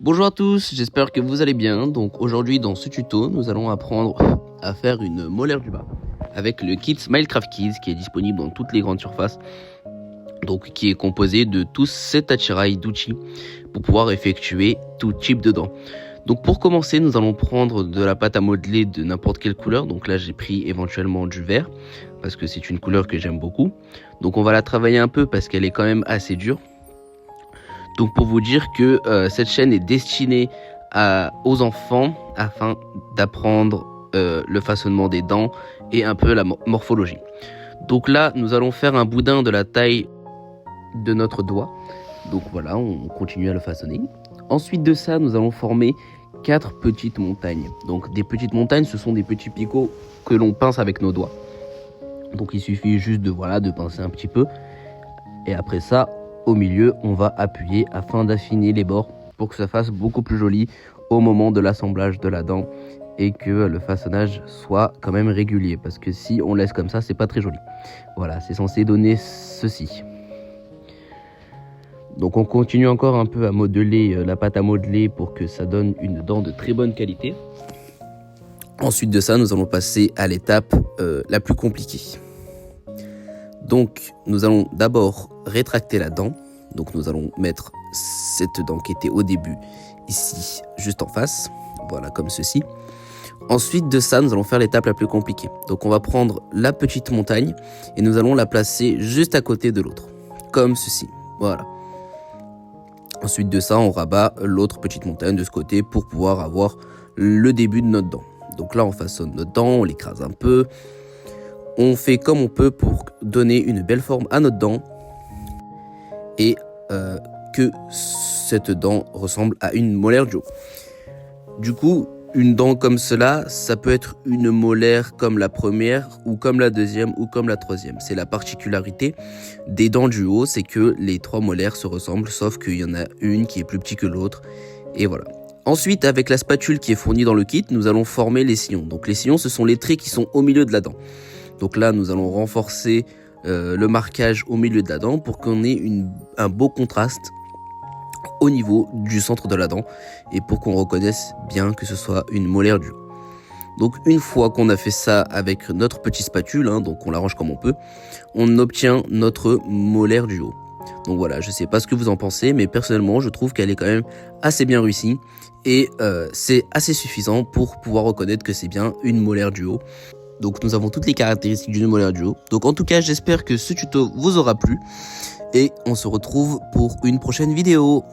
Bonjour à tous, j'espère que vous allez bien. Donc aujourd'hui dans ce tuto, nous allons apprendre à faire une molaire du bas avec le kit Smilecraft Kids qui est disponible dans toutes les grandes surfaces. Donc qui est composé de tous cet attirail d'outils pour pouvoir effectuer tout type de dents. Donc pour commencer, nous allons prendre de la pâte à modeler de n'importe quelle couleur. Donc là j'ai pris éventuellement du vert parce que c'est une couleur que j'aime beaucoup. Donc on va la travailler un peu parce qu'elle est quand même assez dure. Donc pour vous dire que cette chaîne est destinée aux enfants afin d'apprendre le façonnement des dents et un peu la morphologie. Donc là nous allons faire un boudin de la taille de notre doigt. Donc voilà, on continue à le façonner. Ensuite de ça, nous allons former 4 petites montagnes. Donc des petites montagnes, ce sont des petits picots que l'on pince avec nos doigts. Donc il suffit juste de pincer un petit peu. Et après ça, au milieu, on va appuyer afin d'affiner les bords pour que ça fasse beaucoup plus joli au moment de l'assemblage de la dent et que le façonnage soit quand même régulier. Parce que si on laisse comme ça, c'est pas très joli. Voilà, c'est censé donner ceci. Donc on continue encore un peu à modeler la pâte à modeler pour que ça donne une dent de très bonne qualité. Ensuite de ça, nous allons passer à l'étape la plus compliquée. Donc nous allons d'abord rétracter la dent. Donc nous allons mettre cette dent qui était au début ici, juste en face. Voilà, comme ceci. Ensuite de ça, nous allons faire l'étape la plus compliquée. Donc on va prendre la petite montagne et nous allons la placer juste à côté de l'autre. Comme ceci. Voilà. Ensuite de ça, on rabat l'autre petite montagne de ce côté pour pouvoir avoir le début de notre dent. Donc là, on façonne notre dent, on l'écrase un peu. On fait comme on peut pour donner une belle forme à notre dent et que cette dent ressemble à une molaire du haut. Du coup, une dent comme cela, ça peut être une molaire comme la première ou comme la deuxième ou comme la troisième. C'est la particularité des dents du haut, c'est que les 3 molaires se ressemblent, sauf qu'il y en a une qui est plus petite que l'autre. Et voilà. Ensuite, avec la spatule qui est fournie dans le kit, nous allons former les sillons. Donc les sillons, ce sont les traits qui sont au milieu de la dent. Donc là, nous allons renforcer le marquage au milieu de la dent pour qu'on ait un beau contraste au niveau du centre de la dent et pour qu'on reconnaisse bien que ce soit une molaire du haut. Donc une fois qu'on a fait ça avec notre petite spatule, donc on l'arrange comme on peut, on obtient notre molaire du haut. Donc voilà, je sais pas ce que vous en pensez, mais personnellement je trouve qu'elle est quand même assez bien réussie et c'est assez suffisant pour pouvoir reconnaître que c'est bien une molaire du haut. Donc nous avons toutes les caractéristiques d'une molaire du haut. Donc en tout cas, j'espère que ce tuto vous aura plu. Et on se retrouve pour une prochaine vidéo.